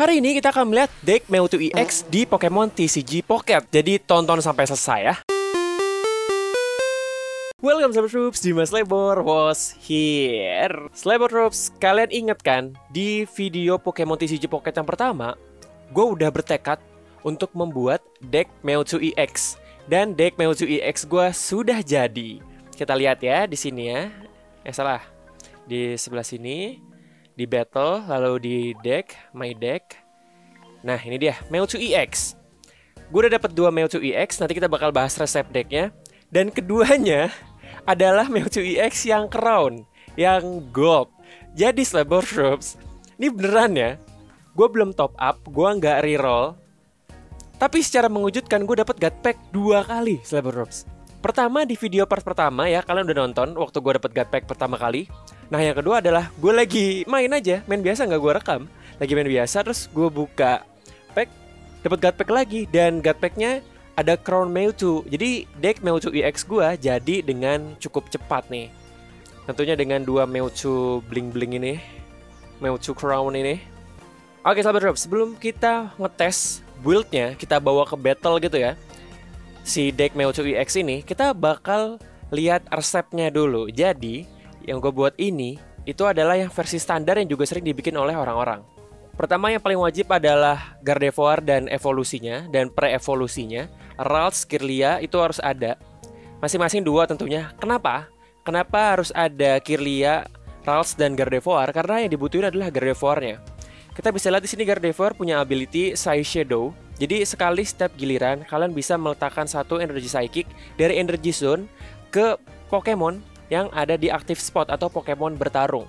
Hari ini kita akan melihat deck Mewtwo EX di Pokemon TCG Pocket. Jadi tonton sampai selesai ya. Welcome Slabber Troops, Dimas Slabber was here. Slabber Troops, kalian ingat kan di video Pokemon TCG Pocket yang pertama, gue udah bertekad untuk membuat deck Mewtwo EX. Dan deck Mewtwo EX gue sudah jadi. Kita lihat ya di sini ya. Salah. Di sebelah sini. Di battle, lalu di deck, my deck. Nah ini dia, Mewtwo EX. Gue udah dapet 2 Mewtwo EX, nanti kita bakal bahas resep decknya. Dan keduanya adalah Mewtwo EX yang crown, yang gold. Jadi Slabber Troops, ini beneran ya, gue belum top up, gue nggak reroll. Tapi secara mengejutkan gue dapet God Pack 2 kali Slabber Troops. Pertama di video part pertama ya, kalian udah nonton waktu gue dapet God Pack pertama kali. Nah yang kedua adalah gue lagi main aja, main biasa nggak gue rekam. Lagi main biasa terus gue buka pack, dapet God Pack lagi. Dan God Packnya ada Crown Mewtwo. Jadi deck Mewtwo EX gue jadi dengan cukup cepat nih. Tentunya dengan 2 Mewtwo bling-bling ini, Mewtwo Crown ini. Oke Slabber Troops, sebelum kita ngetes build-nya, kita bawa ke battle gitu ya, si deck Mewtwo EX ini, kita bakal lihat resepnya dulu. Jadi yang gue buat ini, itu adalah yang versi standar yang juga sering dibikin oleh orang-orang. Pertama yang paling wajib adalah Gardevoir dan evolusinya dan pre-evolusinya. Ralts, Kirlia itu harus ada. Masing-masing 2 tentunya. Kenapa? Kenapa harus ada Kirlia, Ralts, dan Gardevoir? Karena yang dibutuhin adalah Gardevoirnya. Kita bisa lihat di sini Gardevoir punya ability Psy Shadow. Jadi sekali setiap giliran kalian bisa meletakkan 1 energi psychic dari energy zone ke Pokemon yang ada di active spot atau Pokemon bertarung.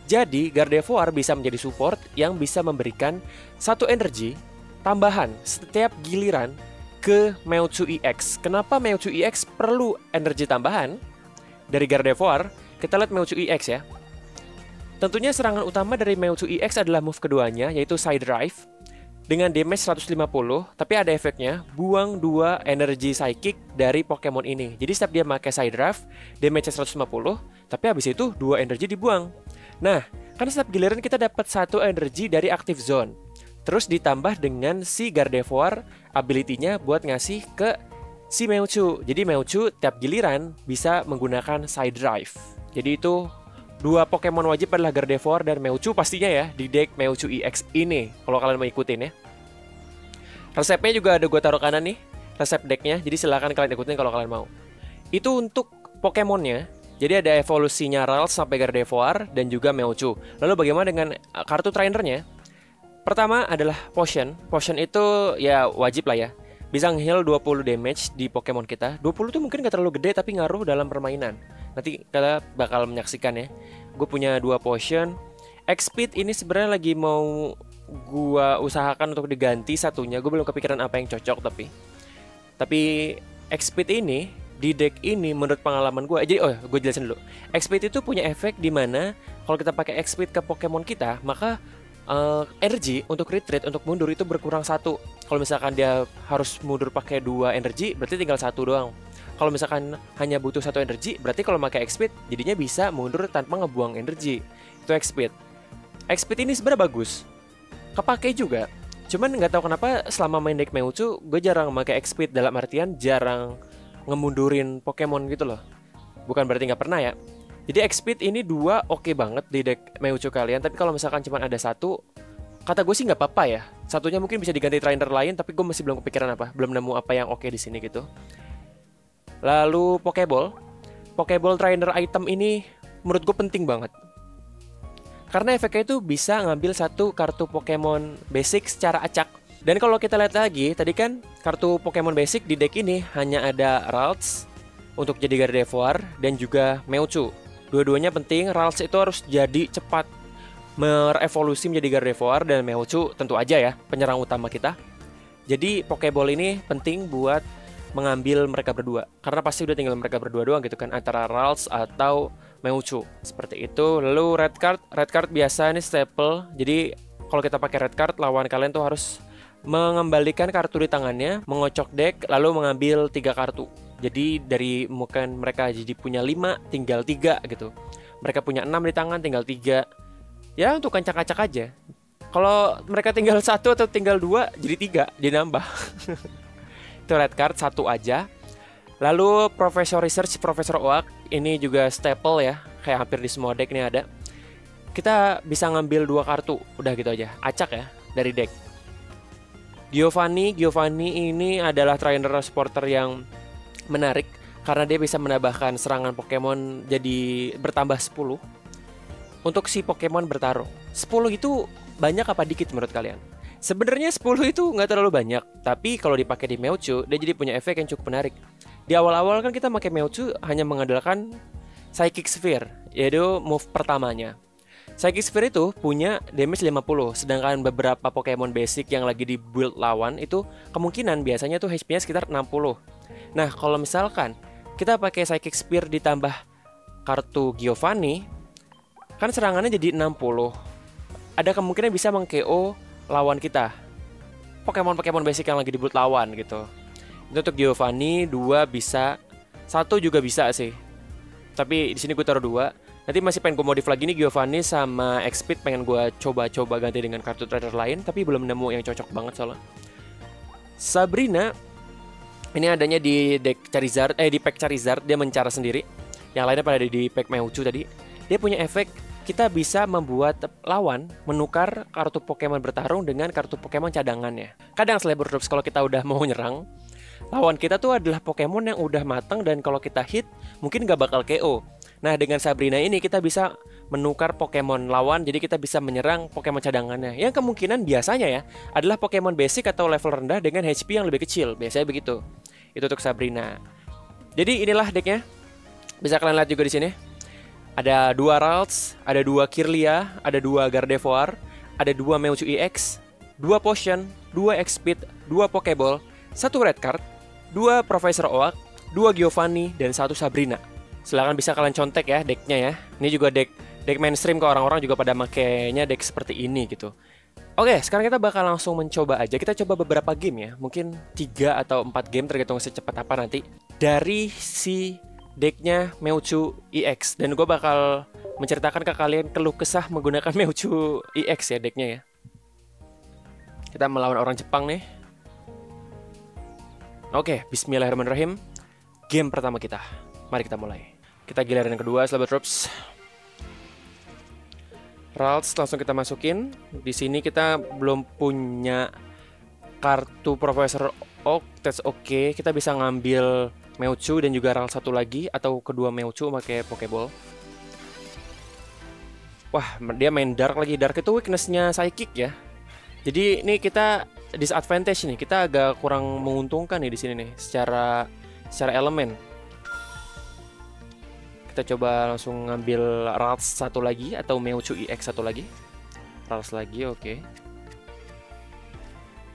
Jadi Gardevoir bisa menjadi support yang bisa memberikan 1 energi tambahan setiap giliran ke Mewtwo EX. Kenapa Mewtwo EX perlu energi tambahan dari Gardevoir? Kita lihat Mewtwo EX ya. Tentunya serangan utama dari Mewtwo EX adalah move keduanya, yaitu Side Drive dengan damage 150, tapi ada efeknya buang 2 energi psychic dari Pokemon ini. Jadi setiap dia pakai Side Drive, damage 150, tapi habis itu 2 energi dibuang. Nah, kan setiap giliran kita dapat 1 energi dari active zone. Terus ditambah dengan si Gardevoir ability-nya buat ngasih ke si Mewtwo. Jadi Mewtwo tiap giliran bisa menggunakan Side Drive. Jadi itu 2 Pokemon wajib adalah Gardevoir dan Mewtwo pastinya ya di deck Mewtwo EX ini. Kalau kalian mau ikutin ya. Resepnya juga ada gue taruh kanan nih, resep decknya. Jadi silahkan kalian ikutin kalau kalian mau. Itu untuk Pokemonnya. Jadi ada evolusinya Ralts sampai Gardevoir dan juga Mewtwo. Lalu bagaimana dengan kartu trainernya? Pertama adalah Potion. Potion itu ya wajib lah ya. Bisa nge-heal 20 damage di Pokemon kita. 20 tuh mungkin gak terlalu gede tapi ngaruh dalam permainan. Nanti kita bakal menyaksikan ya. Gue punya 2 potion. X-Speed ini sebenarnya lagi mau gua usahakan untuk diganti satunya. Gue belum kepikiran apa yang cocok tapi X-Speed ini di deck ini menurut pengalaman gue. Jadi gue jelasin dulu. X-Speed itu punya efek di mana kalau kita pakai X-Speed ke Pokemon kita, maka energi untuk retreat, untuk mundur itu berkurang 1. Kalau misalkan dia harus mundur pakai 2 energi, berarti tinggal 1 doang. Kalau misalkan hanya butuh 1 energi, berarti kalau pakai X-Speed jadinya bisa mundur tanpa ngebuang energi. Itu X-Speed. X-Speed ini sebenarnya bagus, kepake juga. Cuman nggak tahu kenapa selama main deck Mewtwo, gue jarang pakai X-Speed, dalam artian jarang ngemundurin Pokemon gitu loh. Bukan berarti nggak pernah ya. Jadi X-Speed ini 2 oke banget di deck Mewtwo kalian. Tapi kalau misalkan cuma ada 1, kata gue sih nggak apa-apa ya. Satunya mungkin bisa diganti trainer lain, tapi gue masih belum kepikiran apa. Belum nemu apa yang oke di sini gitu. Lalu Pokeball trainer item ini menurut gue penting banget. Karena efeknya itu bisa ngambil 1 kartu Pokemon basic secara acak. Dan kalau kita lihat lagi, tadi kan kartu Pokemon basic di deck ini hanya ada Ralts untuk jadi Gardevoir dan juga Mewtwo. Dua-duanya penting. Ralts itu harus jadi cepat merevolusi menjadi Gardevoir dan Mewtwo tentu aja ya penyerang utama kita. Jadi Pokeball ini penting buat mengambil mereka berdua, karena pasti udah tinggal mereka berdua doang gitu kan, antara Ralts atau Mewtwo. Seperti itu. Lalu red card biasa ini staple. Jadi kalau kita pakai red card, lawan kalian tuh harus mengembalikan kartu di tangannya, mengocok deck, lalu mengambil 3 kartu. Jadi dari mungkin mereka jadi punya 5, tinggal 3 gitu. Mereka punya 6 di tangan, tinggal 3. Ya untuk kancak-kancak aja. Kalau mereka tinggal satu atau tinggal dua, jadi tiga, jadi nambah. Itu red card satu aja. Lalu Professor Research, Professor Oak, ini juga staple ya, kayak hampir di semua deck nih ada. Kita bisa ngambil 2 kartu, udah gitu aja, acak ya dari deck. Giovanni ini adalah trainer supporter yang menarik karena dia bisa menambahkan serangan Pokemon jadi bertambah 10 untuk si Pokemon bertarung. 10 itu banyak apa dikit menurut kalian? Sebenarnya 10 itu nggak terlalu banyak, tapi kalau dipakai di Mewtwo, dia jadi punya efek yang cukup menarik. Di awal-awal kan kita pakai Mewtwo hanya mengandalkan Psychic Sphere, yaitu move pertamanya. Psychic Sphere itu punya damage 50, sedangkan beberapa Pokemon basic yang lagi di build lawan itu kemungkinan biasanya tuh HP-nya sekitar 60. Nah, kalau misalkan kita pakai Psychic Sphere ditambah kartu Giovanni, kan serangannya jadi 60. Ada kemungkinan bisa meng-KO lawan kita. Pokemon basic yang lagi di build lawan gitu. Itu untuk Giovanni, 2 bisa, 1 juga bisa sih. Tapi di sini gue taruh 2. Nanti masih pengen gue modif lagi nih Giovanni sama X-Speed, pengen gue coba-coba ganti dengan kartu trainer lain, tapi belum nemu yang cocok banget soalnya. Sabrina ini adanya di deck Charizard, di pack Charizard, dia mencara sendiri. Yang lainnya pada di pack Mewtwo tadi. Dia punya efek kita bisa membuat lawan menukar kartu Pokemon bertarung dengan kartu Pokemon cadangannya. Kadang Slabber Drops kalau kita udah mau nyerang, lawan kita tuh adalah Pokemon yang udah matang dan kalau kita hit mungkin gak bakal KO. Nah, dengan Sabrina ini kita bisa menukar Pokemon lawan, jadi kita bisa menyerang Pokemon cadangannya. Yang kemungkinan biasanya ya adalah Pokemon basic atau level rendah dengan HP yang lebih kecil. Biasanya begitu. Itu untuk Sabrina. Jadi inilah decknya. Bisa kalian lihat juga di sini. Ada 2 Ralts, ada 2 Kirlia, ada 2 Gardevoir, ada 2 Mewtwo EX, 2 Potion, 2 X-Speed, 2 Pokeball, 1 Red Card, 2 Professor Oak, 2 Giovanni, dan 1 Sabrina. Silahkan bisa kalian contek ya decknya ya. Ini juga deck mainstream kok, orang-orang juga pada makainya deck seperti ini gitu. Oke, sekarang kita bakal langsung mencoba aja. Kita coba beberapa game ya, mungkin 3 atau 4 game tergantung secepat apa nanti. Dari si decknya Mewtwo EX, dan gue bakal menceritakan ke kalian keluh kesah menggunakan Mewtwo EX ya decknya ya. Kita melawan orang Jepang nih. Oke, bismillahirrahmanirrahim. Game pertama kita, mari kita mulai. Kita giliran yang kedua, Slabber Drops. Ralts langsung kita masukin. Di sini kita belum punya kartu Professor Oak, that's okay. Kita bisa ngambil Mewtwo dan juga Ralts satu lagi, atau kedua Mewtwo pakai Pokeball. Wah, dia main Dark lagi. Dark itu weakness-nya Psychic ya. Jadi ini kita disadvantage nih. Kita agak kurang menguntungkan nih di sini nih secara elemen. Kita coba langsung ngambil Ralts satu lagi atau Mewtwo EX satu lagi. Ralts lagi, oke.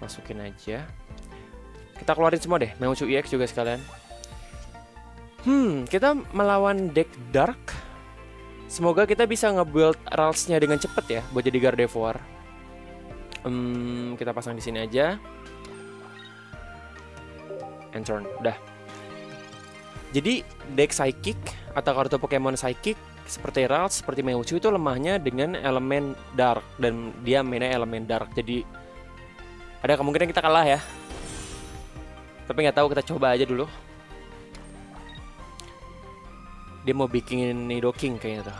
Masukin aja. Kita keluarin semua deh, Mewtwo EX juga sekalian. Kita melawan deck Dark. Semoga kita bisa nge-build Ralts-nya dengan cepet ya buat jadi Gardevoir. Kita pasang di sini aja. And turn, udah. Jadi deck Psychic atau kartu Pokemon Psychic seperti Ralts, seperti Mewtwo itu lemahnya dengan elemen Dark, dan dia mainnya elemen Dark. Jadi ada kemungkinan kita kalah ya. Tapi nggak tahu, kita coba aja dulu. Dia mau bikin Nidoking kayaknya tuh.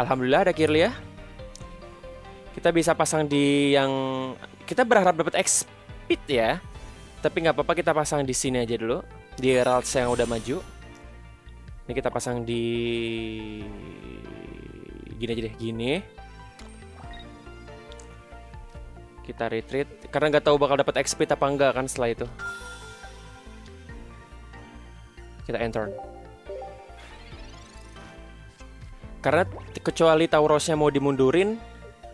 Alhamdulillah ada Kirlia. Kita bisa pasang di yang kita berharap dapat X-Speed ya. Tapi nggak apa-apa, kita pasang di sini aja dulu. Di Ralts yang udah maju. Ini kita pasang di gini aja deh, gini. Kita retreat karena nggak tahu bakal dapat X-Speed apa enggak kan setelah itu. Kita enter. Karena kecuali Taurosnya mau dimundurin,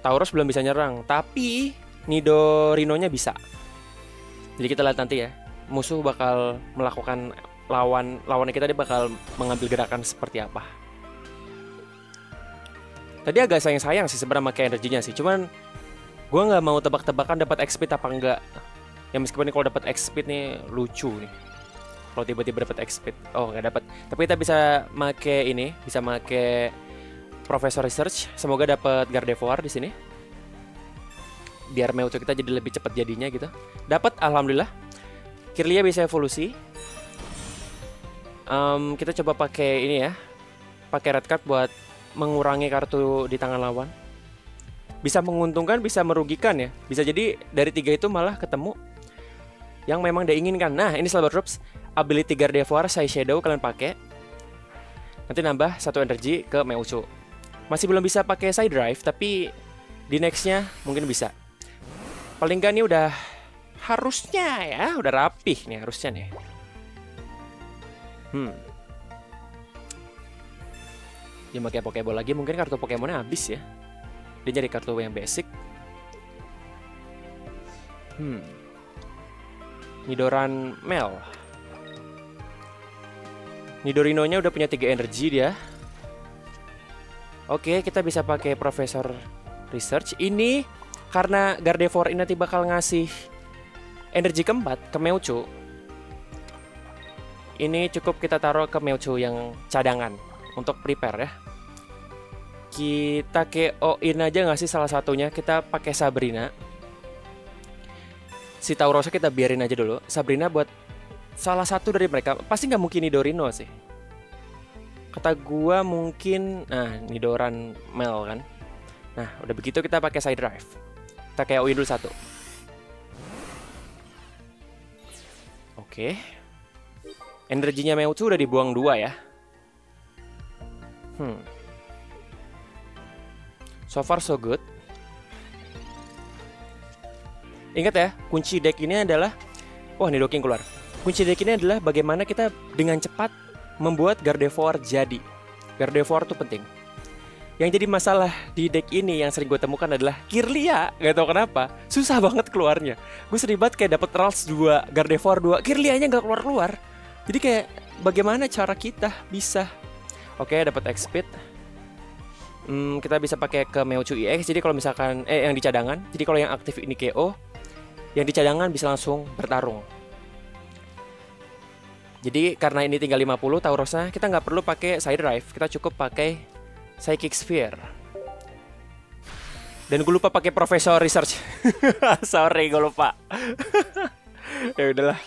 Tauros belum bisa nyerang. Tapi Nidorino-nya bisa. Jadi kita lihat nanti ya. Musuh bakal melakukan lawan kita, dia bakal mengambil gerakan seperti apa. Tadi agak sayang sih sebenarnya pakai energinya sih. Cuman gue nggak mau tebak-tebakan dapat X-Speed apa enggak. Ya meskipun ini kalau dapat X-Speed nih lucu nih. Kalau tiba-tiba dapat X-Speed, oh nggak dapat. Tapi kita bisa make ini, bisa make Professor Research. Semoga dapat Gardevoir di sini. biar Mewtwo kita jadi lebih cepat jadinya gitu. Dapat, alhamdulillah. Kirlia bisa evolusi. Kita coba pakai ini ya, pakai red card buat mengurangi kartu di tangan lawan. Bisa menguntungkan, bisa merugikan ya. Bisa jadi dari 3 itu malah ketemu yang memang dia inginkan. Nah, ini Slabbertroops, ability Gardevoir, Sai Shadow kalian pakai. Nanti nambah 1 energi ke Mewtwo. Masih belum bisa pakai Side Drive, tapi di nextnya mungkin bisa. Paling nggak nih udah harusnya ya, udah rapih nih harusnya nih. Dia pakai Pokeball lagi, mungkin kartu Pokemonnya habis ya. Dia jadi kartu yang basic. Nidoran Mel. Nidorino-nya udah punya 3 energi dia. Oke, kita bisa pakai Profesor Research. Ini karena Gardevoir ini nanti bakal ngasih energi keempat ke Mewtwo. Ini cukup kita taruh ke Mewtwo yang cadangan untuk prepare ya. Kita KO-in aja nggak sih salah satunya. Kita pakai Sabrina. Si Taurosa kita biarin aja dulu. Sabrina buat salah satu dari mereka. Pasti nggak mungkin Nidorino sih. Kata gua mungkin, nah Nidoran Mel kan. Nah udah begitu kita pakai Side Drive. Kita KO-in dulu 1. Oke. Energinya Mewtwo udah dibuang 2 ya. So far so good. Ingat ya, kunci deck ini adalah, wah Nidoking keluar. Kunci deck ini adalah bagaimana kita dengan cepat membuat Gardevoir jadi. Gardevoir tuh penting. Yang jadi masalah di deck ini yang sering gue temukan adalah Kirlia. Gak tau kenapa, susah banget keluarnya. Gue sering banget kayak dapet Ralts 2, Gardevoir 2, Kirlianya gak keluar-keluar. Jadi kayak bagaimana cara kita bisa. Oke, dapat X-Speed. Kita bisa pakai ke Mewtwo EX. Jadi kalau misalkan yang di cadangan. Jadi kalau yang aktif ini KO, yang di cadangan bisa langsung bertarung. Jadi karena ini tinggal 50 Taurosnya, kita nggak perlu pakai Side Drive. Kita cukup pakai Psychic Sphere. Dan gue lupa pakai Professor Research. Sorry, gue lupa. Ya udahlah.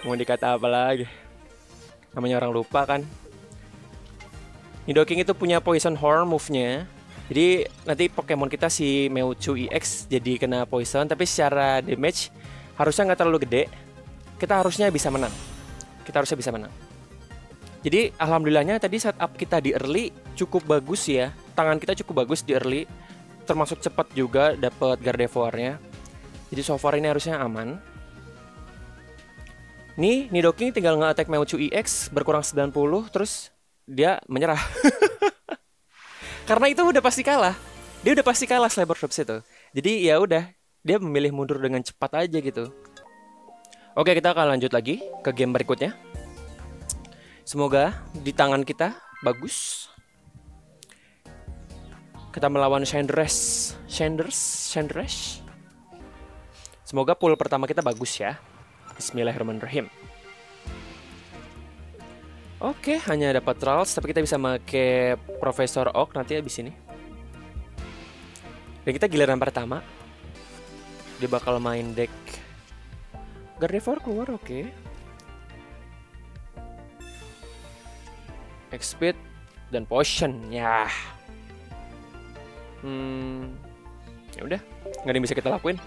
Mau dikata apa lagi? Namanya orang lupa kan. Nidoking itu punya Poison Horn move-nya. Jadi nanti Pokemon kita si Mewtwo EX jadi kena Poison. Tapi secara damage harusnya nggak terlalu gede. Kita harusnya bisa menang. Jadi alhamdulillahnya tadi setup kita di early cukup bagus ya. Tangan kita cukup bagus di early. Termasuk cepat juga dapat Gardevoir-nya. Jadi so far ini harusnya aman. Nih Nidoking tinggal nge-attack Mewtwo EX berkurang 90 terus dia menyerah. Karena itu udah pasti kalah. Dia udah pasti kalah Slabbertroops itu. Jadi ya udah, dia memilih mundur dengan cepat aja gitu. Oke, kita akan lanjut lagi ke game berikutnya. Semoga di tangan kita bagus. Kita melawan Chandres. Semoga pool pertama kita bagus ya. Bismillahirrahmanirrahim. Oke, hanya dapat Ralts, tapi kita bisa pakai Profesor Oak nanti abis ini. Dan kita giliran pertama. Dia bakal main deck Gardevoir keluar, oke. X-Speed dan Potion, ya. Ya udah, nggak ada yang bisa kita lakuin.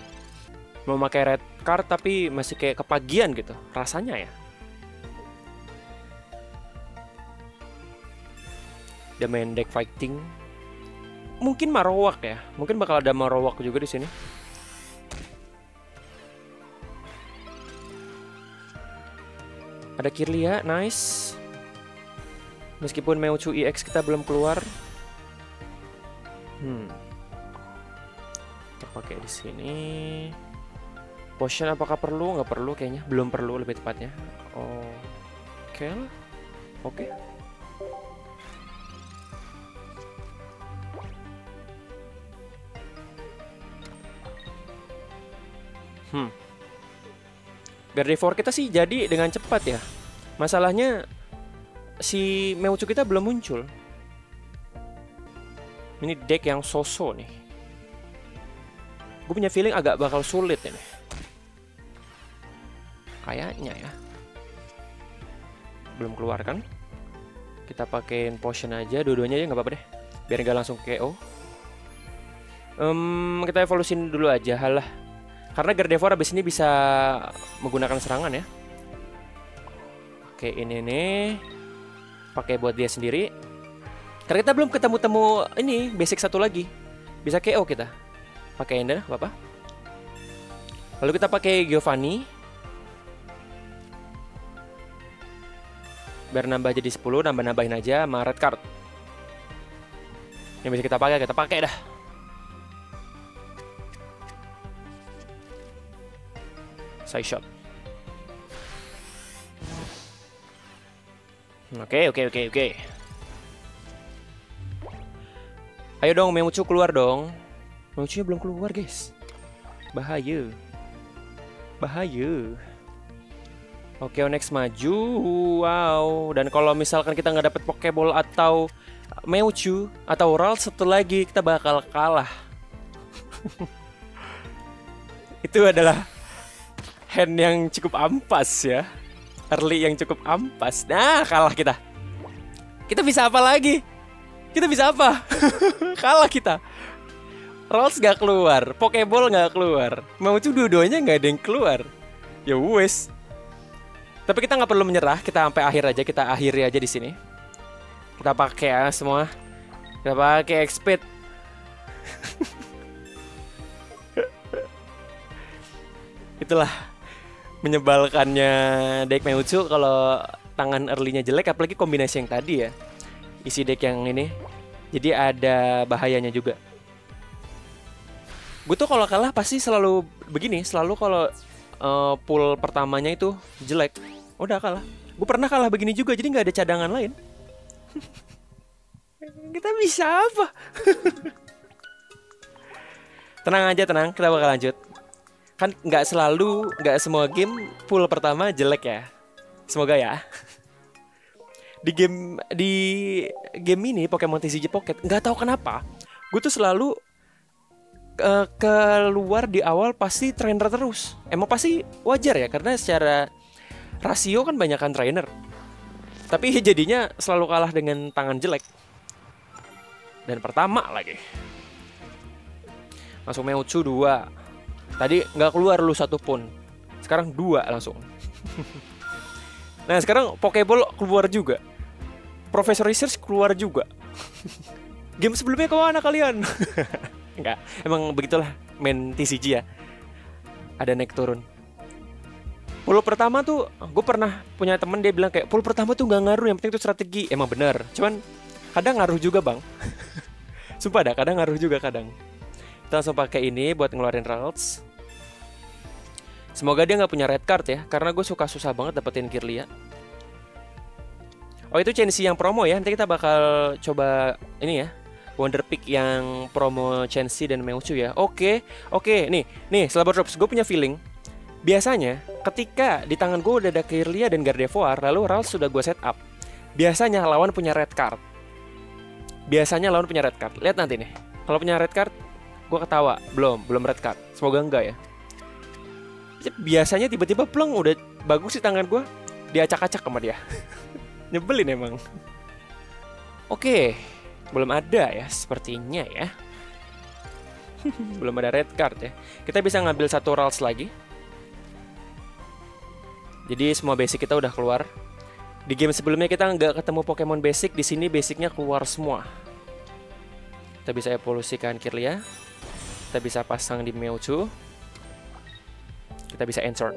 Mau pakai red card tapi masih kayak kepagian gitu, rasanya ya. Dia main deck fighting. Mungkin Marowak ya. Mungkin bakal ada Marowak juga di sini. Ada Kirlia, nice. Meskipun Mewtwo EX kita belum keluar. Kita pakai di sini. Potion apakah perlu? Nggak perlu kayaknya. Belum perlu lebih tepatnya. Oke lah. Oke. Gardevoir kita sih jadi dengan cepat ya. Masalahnya si Mewtwo kita belum muncul. Ini deck yang so-so nih. Gue punya feeling agak bakal sulit ini. Kayaknya ya. Belum keluar kan? Kita pakein potion aja, dua-duanya aja nggak apa-apa deh. Biar nggak langsung KO. Kita evolusin dulu aja, halah. Karena Gardevoir abis ini bisa menggunakan serangan ya. Oke, ini nih. Pakai buat dia sendiri. Karena kita belum ketemu-temu ini basic satu lagi. Bisa KO kita. Pakai Ender, apa-apa. Lalu kita pakai Giovanni. Biar nambah jadi 10, nambah-nambahin aja sama red card. Yang bisa kita pakai dah. Side shot. Oke. Ayo dong, Mewtwo keluar dong. Mewtwo-nya belum keluar, guys. Bahaya. Oke, Onyx maju. Wow. Dan kalau misalkan kita nggak dapet Pokeball atau Mewtwo atau Ralts satu lagi, kita bakal kalah. Itu adalah hand yang cukup ampas ya. Early yang cukup ampas. Nah, kalah kita. Kita bisa apa lagi? Kita bisa apa? Kalah kita. Ralts gak keluar, Pokeball gak keluar, Mewtwo dua-duanya gak ada yang keluar. Ya wes. Tapi kita nggak perlu menyerah, kita sampai akhir aja, kita akhiri aja di sini. Kita pakai ya semua. Kita pakai X-Speed. Itulah menyebalkannya deck Mewtwo kalau tangan early-nya jelek, apalagi kombinasi yang tadi ya. Isi deck yang ini. Jadi ada bahayanya juga. Gue tuh kalau kalah pasti selalu begini, selalu kalau pool pertamanya itu jelek, udah kalah. Gue pernah kalah begini juga, jadi nggak ada cadangan lain. Kita bisa apa? Tenang aja, tenang, kita bakal lanjut. Kan nggak semua game pool pertama jelek ya. Semoga ya. Di game ini Pokemon TCG Pocket, nggak tahu kenapa, gue tuh selalu keluar di awal pasti trainer terus. Emang pasti wajar ya, karena secara rasio kan banyakan trainer. Tapi jadinya selalu kalah dengan tangan jelek. Dan pertama lagi. Langsung Mewtwo 2. Tadi nggak keluar lu satu pun. Sekarang 2 langsung. Nah sekarang Pokeball keluar juga. Professor Research keluar juga. Game sebelumnya kemana kalian? Enggak, emang begitulah main TCG ya. Ada naik turun. Pool pertama tuh, gue pernah punya temen dia bilang kayak pool pertama tuh nggak ngaruh, yang penting itu strategi. Emang bener, cuman kadang ngaruh juga bang. Sumpah dah, kadang ngaruh juga kadang. Kita langsung pakai ini buat ngeluarin Ralts. Semoga dia nggak punya red card ya, karena gue suka susah banget dapetin Kirlia. Oh itu Chansey yang promo ya, nanti kita bakal coba ini ya, Wonder Pick yang promo Chansey dan Mewtwo ya. Oke, nih Slabber Drops, gue punya feeling. Biasanya ketika di tangan gue udah ada Kirlia dan Gardevoir, lalu Ralts sudah gue setup, biasanya lawan punya red card. Lihat nanti nih, kalau punya red card, gue ketawa. Belum red card. Semoga enggak ya. Biasanya tiba-tiba pleng udah bagus di tangan gue, diacak-acak sama dia. Nyebelin emang. Oke, belum ada ya sepertinya ya. Belum ada red card ya. Kita bisa ngambil satu Ralts lagi. Jadi semua basic kita udah keluar. Di game sebelumnya kita nggak ketemu Pokemon basic, di sini basicnya keluar semua. Kita bisa evolusikan Kirlia. Kita bisa pasang di Mewtwo. Kita bisa Ensort.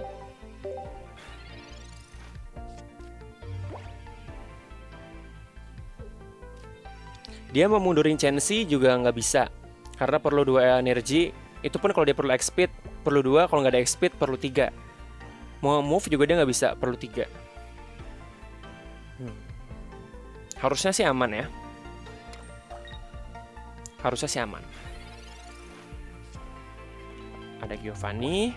Dia mau mundurin Chansey juga nggak bisa, karena perlu 2 energi. Itu pun kalau dia perlu X-Speed, perlu 2. Kalau nggak ada X-Speed, perlu 3. Mau move juga dia nggak bisa, perlu 3. Harusnya sih aman ya. Ada Giovanni.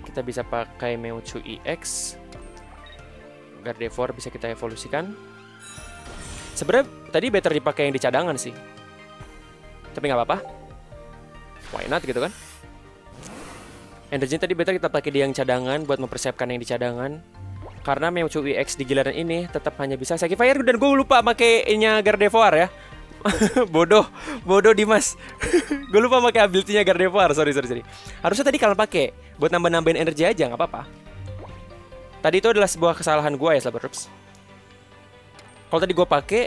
Kita bisa pakai Mewtwo EX. Gardevoir bisa kita evolusikan. Sebenarnya tadi better dipakai yang di cadangan sih. Tapi nggak apa-apa. Why not gitu kan? Energi tadi better kita pakai di yang cadangan buat mempersiapkan yang di cadangan. Karena Mewtwo EX di giliran ini tetap hanya bisa Psychic Fire dan gue lupa makainya Gardevoir ya. bodoh Dimas. Gue lupa pakai ability-nya Gardevoir. Sorry. Harusnya tadi kalian pakai buat nambah-nambahin energi aja, nggak apa-apa. Tadi itu adalah sebuah kesalahan gue ya, Slabbertroops. Kalau tadi gue pakai,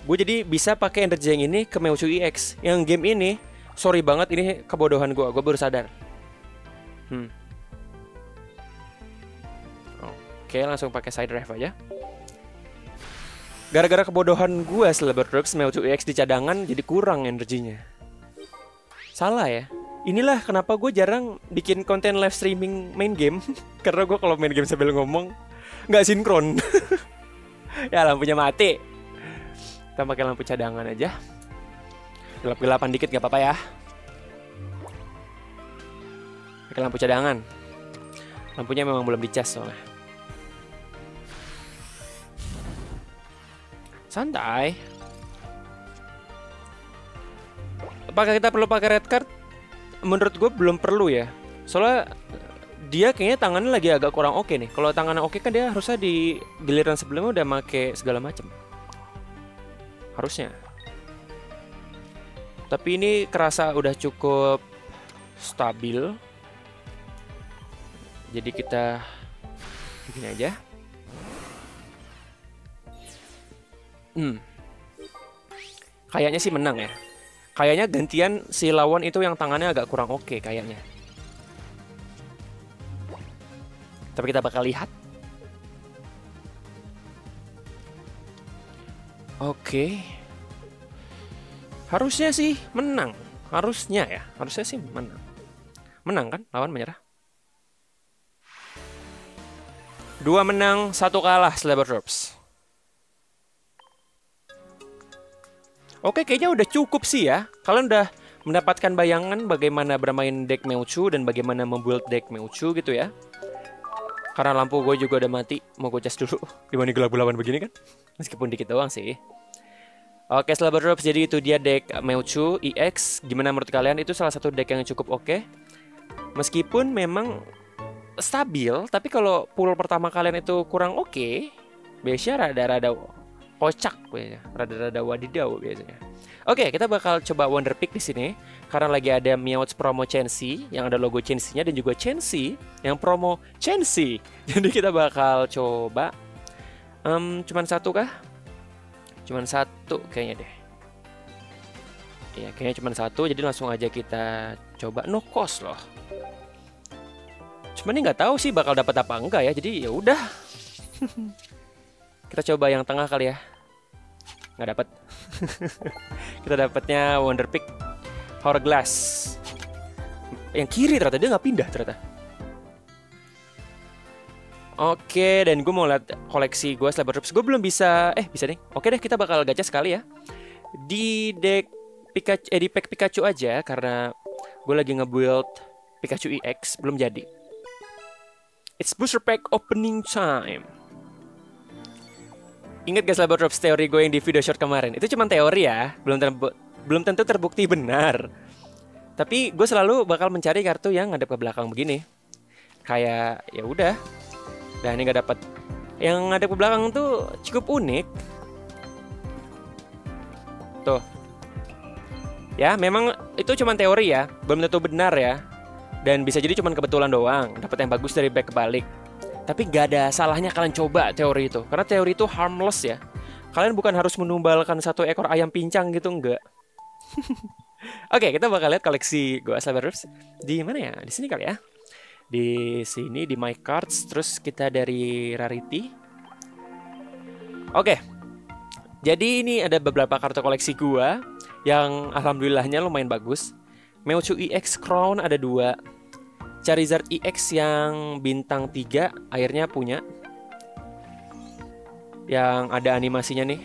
gue jadi bisa pakai energi yang ini ke Mewtwo EX. Yang game ini, sorry banget, ini kebodohan gue baru sadar. Oke, langsung pakai side drive aja. Gara-gara kebodohan gue Slabbertroops, Mewtwo EX di cadangan jadi kurang energinya. Salah ya. Inilah kenapa gue jarang bikin konten live streaming main game. Karena gue kalau main game sambil ngomong nggak sinkron. Ya lampunya mati. Kita pakai lampu cadangan aja. Gelap-gelapan dikit gak apa-apa ya. Pakai lampu cadangan. Lampunya memang belum dicas soalnya. Santai. Apakah kita perlu pakai red card? Menurut gue belum perlu ya. Soalnya dia kayaknya tangannya lagi agak kurang oke nih. Kalau tangannya oke kan dia harusnya di giliran sebelumnya udah make segala macam. Harusnya. Tapi ini kerasa udah cukup stabil. Jadi kita begini aja. Kayaknya sih menang ya. Kayaknya gantian si lawan itu yang tangannya agak kurang oke kayaknya. Tapi kita bakal lihat. Oke. Harusnya sih menang. Harusnya ya. Harusnya sih menang. Menang kan? Lawan menyerah. 2 menang, 1 kalah Slabbertroops. Oke, kayaknya udah cukup sih ya. Kalian udah mendapatkan bayangan bagaimana bermain deck Mewtwo dan bagaimana membuild deck Mewtwo gitu ya. Karena lampu gue juga udah mati, mau gue cas dulu. Dimana gelap-gelapan begini kan? Meskipun dikit doang sih. Oke, Slabbertroops, jadi itu dia deck Mewtwo EX. Gimana menurut kalian? Itu salah satu deck yang cukup oke. Meskipun memang stabil, tapi kalau pool pertama kalian itu kurang oke, biasanya rada-rada kocak biasanya, rada-rada wadidau biasanya. Oke, kita bakal coba Wonder Pick di sini karena lagi ada Meowth promo Chansey yang ada logo Chansey-nya dan juga Chansey yang promo Chansey. Jadi kita bakal coba cuman satu kah? Cuman satu kayaknya deh. Iya, kayaknya cuman satu, jadi langsung aja kita coba no cost loh. Cuman ini nggak tahu sih bakal dapat apa enggak ya. Jadi ya udah. Kita coba yang tengah kali ya. Nggak dapat. Kita dapatnya Wonder Pick Hourglass. Yang kiri ternyata dia nggak pindah ternyata. Oke, dan gue mau lihat koleksi gue Slabbertroops. Gue belum bisa. Bisa nih. Oke deh, kita bakal gacha sekali ya. Di deck Pikachu, di pack Pikachu aja karena gue lagi nge-build Pikachu EX belum jadi. It's booster pack opening time. Ingat gak Slabbertroops teori gue yang di video short kemarin? Itu cuma teori ya, belum tentu terbukti benar. Tapi gue selalu bakal mencari kartu yang ngadep ke belakang begini. Kayak ya udah. Dan ini gak dapat. Yang ngadep ke belakang tuh cukup unik. Tuh. Ya, memang itu cuma teori ya, belum tentu benar ya. Dan bisa jadi cuma kebetulan doang, dapat yang bagus dari back kebalik. Tapi gak ada salahnya kalian coba teori itu. Karena teori itu harmless ya. Kalian bukan harus menumbalkan satu ekor ayam pincang gitu, enggak. Oke, kita bakal lihat koleksi gue Slabbertroops. Di mana ya? Di sini kali ya. Di sini, di My Cards. Terus kita dari Rarity. Oke. Jadi ini ada beberapa kartu koleksi gue yang alhamdulillahnya lumayan bagus. Mewtwo EX Crown ada 2. Charizard EX yang bintang 3 akhirnya punya. Yang ada animasinya nih.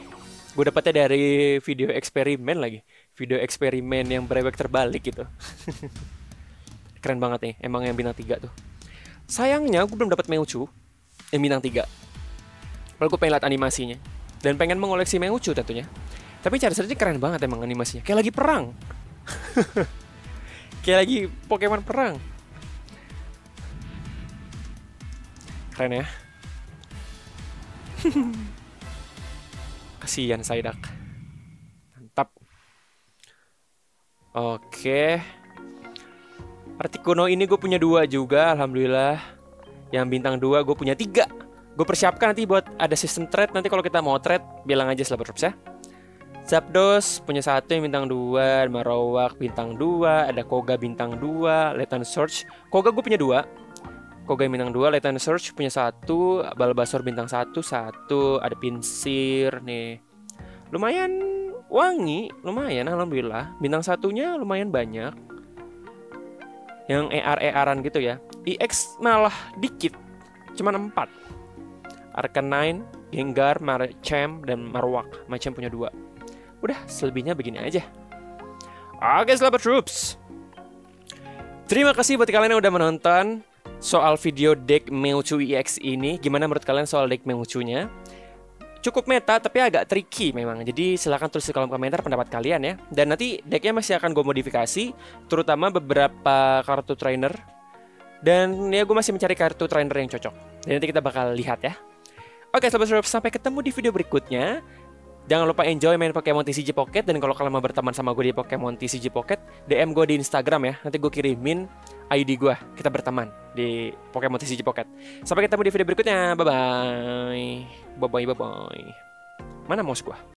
Gue dapetnya dari video eksperimen lagi. Video eksperimen yang berewek terbalik gitu. Keren banget nih, emang yang bintang 3 tuh. Sayangnya gue belum dapat Mewtwo yang bintang 3. Kalau gue pengen lihat animasinya dan pengen mengoleksi Mewtwo tentunya. Tapi Charizard ini keren banget emang animasinya. Kayak lagi perang. Kayak lagi Pokemon perang. Keren ya. Kasihan Psyduck. Mantap. Oke. Articuno ini gue punya 2 juga, alhamdulillah. Yang bintang 2 gue punya 3. Gue persiapkan nanti buat ada sistem trade. Nanti kalau kita mau trade, bilang aja Slabbertroops ya. Zapdos punya 1 yang bintang 2, Marowak bintang 2, ada Koga bintang 2, Lethal Surge. Koga gue punya 2. Koga bintang 2, Lethal Surge punya 1, Bulbasaur bintang 1, ada Pinsir nih. Lumayan wangi, lumayan alhamdulillah. Bintang 1-nya lumayan banyak. Yang ER-ER-an gitu ya. EX malah dikit, cuman 4. Arcanine, Gengar, Machamp, dan Marowak. Machamp punya 2. Udah, selebihnya begini aja. Oke, Slabbertroops. Terima kasih buat kalian yang udah menonton soal video deck Mewtwo EX ini. Gimana menurut kalian soal deck Mewtwo-nya? Cukup meta tapi agak tricky memang. Jadi silahkan tulis di kolom komentar pendapat kalian ya. Dan nanti decknya masih akan gue modifikasi, terutama beberapa kartu trainer. Dan ya gue masih mencari kartu trainer yang cocok. Dan nanti kita bakal lihat ya. Oke, Slabbertroops, sampai ketemu di video berikutnya. Jangan lupa enjoy main Pokemon TCG Pocket. Dan kalau kalian mau berteman sama gue di Pokemon TCG Pocket, DM gue di Instagram ya. Nanti gue kirimin ID gue. Kita berteman di Pokemon TCG Pocket. Sampai ketemu di video berikutnya. Bye-bye. Bye-bye, bye-bye. Mana mouse gue?